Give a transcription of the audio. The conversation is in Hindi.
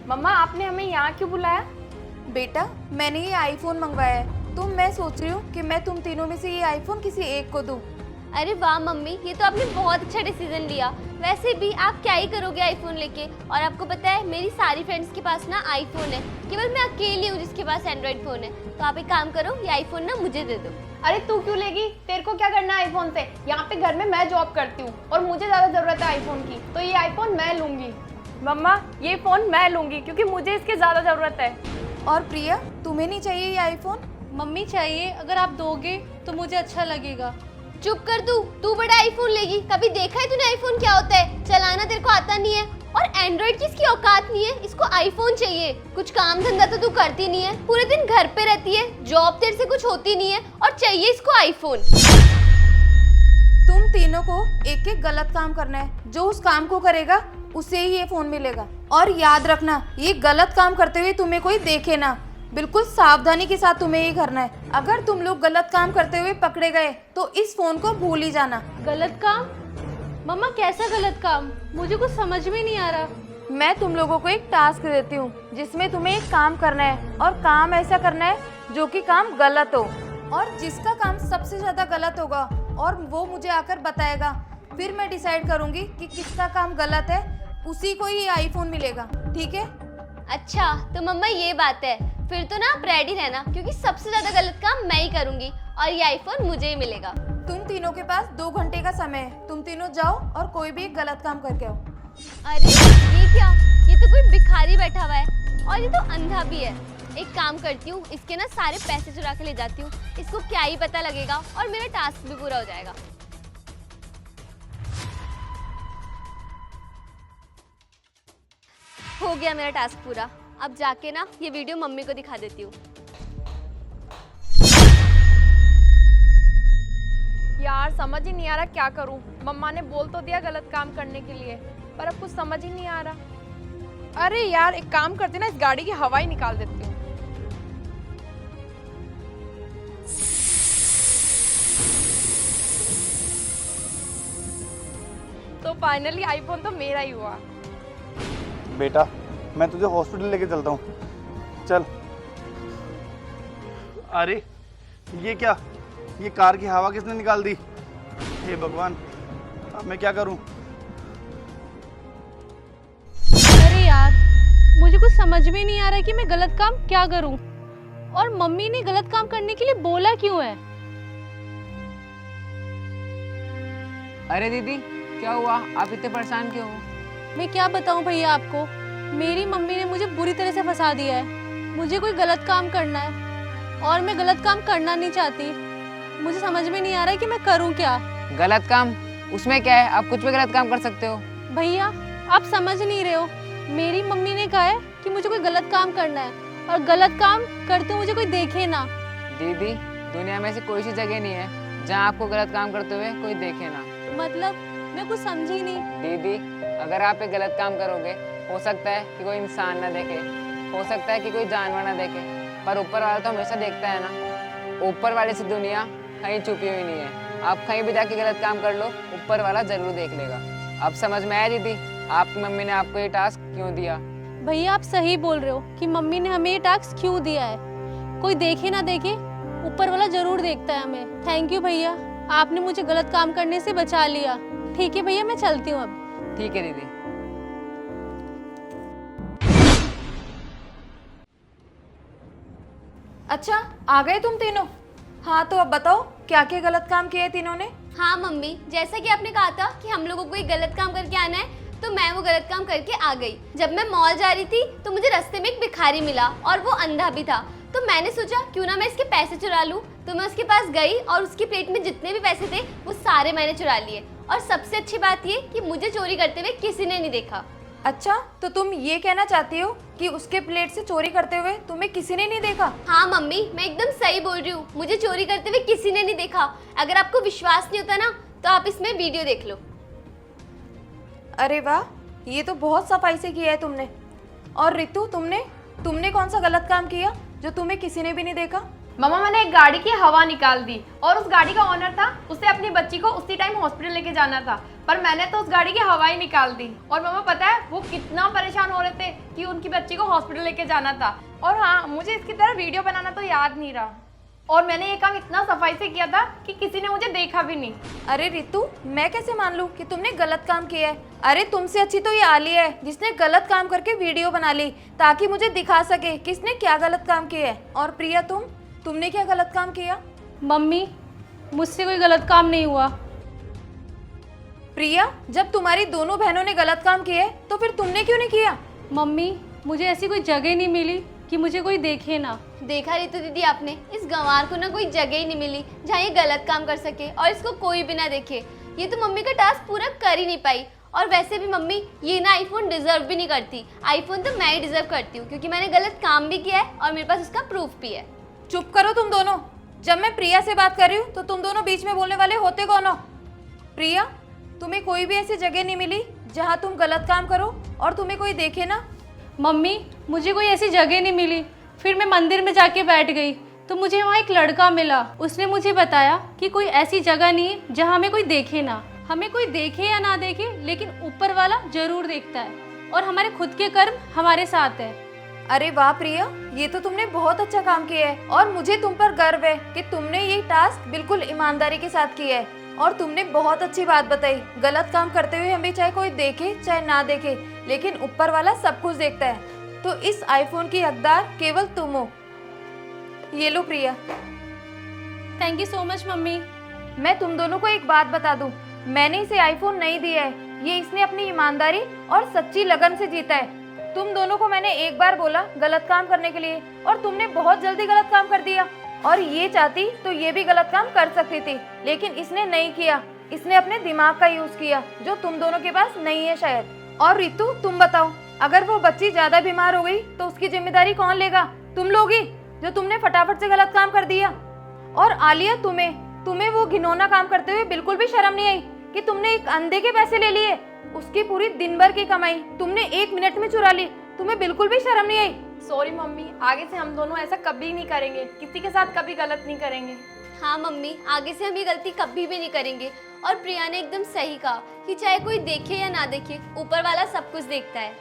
मम्मा आपने हमें यहाँ क्यों बुलाया? बेटा मैंने ये आईफोन मंगवाया है, तो मैं सोच रही हूँ कि मैं तुम तीनों में से ये आईफोन किसी एक को दूँ। अरे वाह मम्मी, ये तो आपने बहुत अच्छा डिसीजन लिया। वैसे भी आप क्या ही करोगे आईफोन लेके, और आपको पता है मेरी सारी फ्रेंड्स के पास ना आईफोन है, केवल मैं अकेली हूँ जिसके पास एंड्रॉइड फ़ोन है। तो आप एक काम करो, ये आईफोन ना मुझे दे दो। अरे तू क्यों लेगी? तेरे को क्या करना है आईफोन से? यहाँ पे घर में मैं जॉब करती हूँ और मुझे ज़्यादा ज़रूरत है आईफोन की, तो ये आईफोन मैं लूँगी। मम्मा ये फ़ोन मैं लूँगी क्योंकि मुझे इसकी ज़्यादा ज़रूरत है। और प्रिया तुम्हें नहीं चाहिए ये आईफोन? मम्मी चाहिए, अगर आप दोगे तो मुझे अच्छा लगेगा। चुप कर तू बड़ा आईफोन लेगी? कभी देखा है तूने आईफोन क्या होता है? चलाना तेरे को आता नहीं है, और एंड्रॉइड की इसकी औकात नहीं है, इसको आईफोन चाहिए। कुछ काम धंधा तो तू करती नहीं है, पूरे दिन घर पे रहती है, जॉब तेरे से कुछ होती नहीं है, और चाहिए इसको आईफोन। तुम तीनों को एक एक गलत काम करना है, जो उस काम को करेगा उसे ही ये फोन मिलेगा। और याद रखना, ये गलत काम करते हुए तुम्हें कोई देखे ना, बिल्कुल सावधानी के साथ तुम्हें ये करना है। अगर तुम लोग गलत काम करते हुए पकड़े गए तो इस फोन को भूल ही जाना। गलत काम? मम्मा कैसा गलत काम? मुझे कुछ समझ में नहीं आ रहा। मैं तुम लोगों को एक टास्क देती हूँ जिसमें तुम्हें एक काम करना है, और काम ऐसा करना है जो कि काम गलत हो, और जिसका काम सबसे ज्यादा गलत होगा और वो मुझे आकर बताएगा, फिर मैं डिसाइड करूंगी कि किसका काम गलत है, उसी को ही आईफोन मिलेगा। ठीक है? अच्छा तो मम्मा ये बात है, फिर तो ना आप रेडी रहना, क्योंकि सबसे ज्यादा गलत काम मैं ही करूंगी और ये आईफोन मुझे ही मिलेगा। तुम तीनों के पास 2 घंटे का समय है, तुम तीनों जाओ और कोई भी एक गलत काम करके आओ। अरे ये क्या, ये तो कोई भिखारी बैठा हुआ है, और ये तो अंधा भी है। एक काम करती हूँ, इसके ना सारे पैसे चुरा के ले जाती हूँ, इसको क्या ही पता लगेगा, और मेरा टास्क भी पूरा हो जाएगा। हो गया मेरा टास्क पूरा। अब जाके ना ये वीडियो मम्मी को दिखा देती हूँ। यार समझ ही नहीं आ रहा क्या करूं। मम्मा ने बोल तो दिया गलत काम करने के लिए, पर अब कुछ समझ ही नहीं आ रहा। अरे यार एक काम करते ना, इस गाड़ी की हवा ही निकाल देती हूँ। तो फाइनली आईफोन तो मेरा ही हुआ। बेटा मैं तुझे हॉस्पिटल लेके चलता हूँ, चल। अरे ये क्या, ये कार की हवा किसने निकाल दी? हे भगवान, अब मैं क्या करूँ? अरे यार मुझे कुछ समझ में नहीं आ रहा कि मैं गलत काम क्या करूं, और मम्मी ने गलत काम करने के लिए बोला क्यों है? अरे दीदी क्या हुआ, आप इतने परेशान क्यों हो? मैं क्या बताऊं भैया आपको, मेरी मम्मी ने मुझे बुरी तरह से फंसा दिया है। मुझे कोई गलत काम करना है और मैं गलत काम करना नहीं चाहती। मुझे समझ में नहीं आ रहा है कि मैं करूं क्या। गलत काम? उसमें क्या है, आप कुछ भी गलत काम कर सकते हो। भैया आप समझ नहीं रहे हो, मेरी मम्मी ने कहा है कि मुझे कोई गलत काम करना है, और गलत काम करते मुझे कोई देखे ना। दीदी दुनिया में ऐसी कोई सी जगह नहीं है जहाँ आपको गलत काम करते हुए कोई देखे ना। मतलब मैं कुछ समझी नहीं। दीदी अगर आप एक गलत काम करोगे, हो सकता है कि कोई इंसान ना देखे, हो सकता है कि कोई जानवर ना देखे, पर ऊपर वाला तो हमेशा देखता है ना। ऊपर वाले से दुनिया कहीं छुपी हुई नहीं है, आप कहीं भी जाके गलत काम कर लो, ऊपर वाला जरूर देख लेगा। अब समझ में आया दीदी, आपकी मम्मी ने आपको ये टास्क क्यों दिया? भैया आप सही बोल रहे हो कि मम्मी ने हमें ये टास्क क्यों दिया है। कोई देखे ना देखे, ऊपर वाला जरूर देखता है हमें। थैंक यू भैया, आपने मुझे गलत काम करने से बचा लिया। ठीक है भैया मैं चलती हूँ अब। ठीक है दीदी। अच्छा आ गए तुम तीनों? हाँ तो अब बताओ क्या क्या गलत काम किए तीनों ने? हाँ मम्मी, जैसा कि आपने कहा था कि हम लोगों को एक गलत काम करके आना है, तो मैं वो गलत काम करके आ गई। जब मैं मॉल जा रही थी तो मुझे रास्ते में एक भिखारी मिला, और वो अंधा भी था, तो मैंने सोचा क्यों ना मैं इसके पैसे चुरा लूं। तो मैं उसके पास गई और उसकी प्लेट में जितने भी पैसे थे वो सारे मैंने चुरा लिए, और सबसे अच्छी बात ये कि मुझे चोरी करते हुए किसी ने नहीं देखा। अच्छा तो तुम ये कहना चाहती हो कि उसके प्लेट से चोरी करते हुए तुम्हें किसी ने नहीं देखा? हाँ मम्मी, मैं एकदम सही बोल रही हूँ, मुझे चोरी करते हुए किसी ने नहीं देखा। अगर आपको विश्वास नहीं होता ना तो आप इसमें वीडियो देख लो। अरे वाह, ये तो बहुत सफाई से किया है तुमने। और रितु तुमने कौन सा गलत काम किया जो तुम्हें किसी ने भी नहीं देखा? मम्मा मैंने एक गाड़ी की हवा निकाल दी और उस गाड़ी का ओनर था, उसे अपनी बच्ची को उसी टाइम हॉस्पिटल लेके जाना था, पर मैंने तो उस गाड़ी की हवा ही निकाल दी। और मम्मा पता है वो कितना परेशान हो रहे थे कि उनकी बच्ची को हॉस्पिटल लेके जाना था। और हाँ, मुझे इसकी तरह वीडियो बनाना तो याद नहीं रहा, और मैंने ये काम इतना सफाई से किया था कि किसी ने मुझे देखा भी नहीं। अरे रितु, मैं कैसे मान लूं कि तुमने गलत काम किया है? अरे तुमसे अच्छी तो ये आलिया है जिसने गलत काम करके वीडियो बना ली ताकि मुझे दिखा सके किसने क्या गलत काम किया है। और प्रिया, तुमने क्या गलत काम किया? मम्मी, मुझसे कोई गलत काम नहीं हुआ। प्रिया, जब तुम्हारी दोनों बहनों ने गलत काम किए तो फिर तुमने क्यों नहीं किया? मम्मी, मुझे ऐसी कोई जगह नहीं मिली कि मुझे कोई देखे ना। देखा रितु दीदी आपने, इस गंवार को ना कोई जगह ही नहीं मिली जहाँ ये गलत काम कर सके और इसको कोई भी ना देखे। ये तो मम्मी का टास्क पूरा कर ही नहीं पाई। और वैसे भी मम्मी ये ना आईफोन डिजर्व भी नहीं करती। आईफोन तो मैं ही डिजर्व करती हूँ क्योंकि मैंने गलत काम भी किया है और मेरे पास उसका प्रूफ भी है। चुप करो तुम दोनों। जब मैं प्रिया से बात कर रही हूँ तो तुम दोनों बीच में बोलने वाले होते कौन हो? प्रिया, तुम्हें कोई भी ऐसी जगह नहीं मिली जहाँ तुम गलत काम करो और तुम्हें कोई देखे ना? मम्मी, मुझे कोई ऐसी जगह नहीं मिली। फिर मैं मंदिर में जाके बैठ गई तो मुझे वहाँ एक लड़का मिला। उसने मुझे बताया कि कोई ऐसी जगह नहीं है जहाँ हमें कोई देखे ना। हमें कोई देखे या ना देखे, लेकिन ऊपर वाला जरूर देखता है और हमारे खुद के कर्म हमारे साथ है। अरे वाह प्रिया, ये तो तुमने बहुत अच्छा काम किया है और मुझे तुम पर गर्व है कि तुमने ये टास्क बिल्कुल ईमानदारी के साथ किया है। और तुमने बहुत अच्छी बात बताई, गलत काम करते हुए हमें चाहे कोई देखे चाहे ना देखे, लेकिन ऊपर वाला सब कुछ देखता है। तो इस आईफोन की हकदार केवल तुम हो। ये लो Priya. Thank you so much mummy. मैं तुम दोनों को एक बात बता दूं, मैंने इसे आईफोन नहीं दिया है, ये इसने अपनी ईमानदारी और सच्ची लगन से जीता है। तुम दोनों को मैंने एक बार बोला गलत काम करने के लिए और तुमने बहुत जल्दी गलत काम कर दिया। और ये चाहती तो ये भी गलत काम कर सकती थी, लेकिन इसने नहीं किया। इसने अपने दिमाग का यूज किया जो तुम दोनों के पास नहीं है शायद। और रितु, तुम बताओ, अगर वो बच्ची ज्यादा बीमार हो गई तो उसकी जिम्मेदारी कौन लेगा? तुम लोगी, जो तुमने फटाफट से गलत काम कर दिया। और आलिया, तुम्हें वो घिनौना काम करते हुए बिल्कुल भी शर्म नहीं आई कि तुमने एक अंधे के पैसे ले लिए, उसकी पूरी दिन भर की कमाई तुमने 1 मिनट में चुरा ली। तुम्हें बिल्कुल भी शर्म नहीं आई? सॉरी मम्मी, आगे से हम दोनों ऐसा कभी नहीं करेंगे, किसी के साथ कभी गलत नहीं करेंगे। हाँ मम्मी, आगे से हम ये गलती कभी भी नहीं करेंगे। और प्रिया ने एकदम सही कहा कि चाहे कोई देखे या ना देखे, ऊपर वाला सब कुछ देखता है।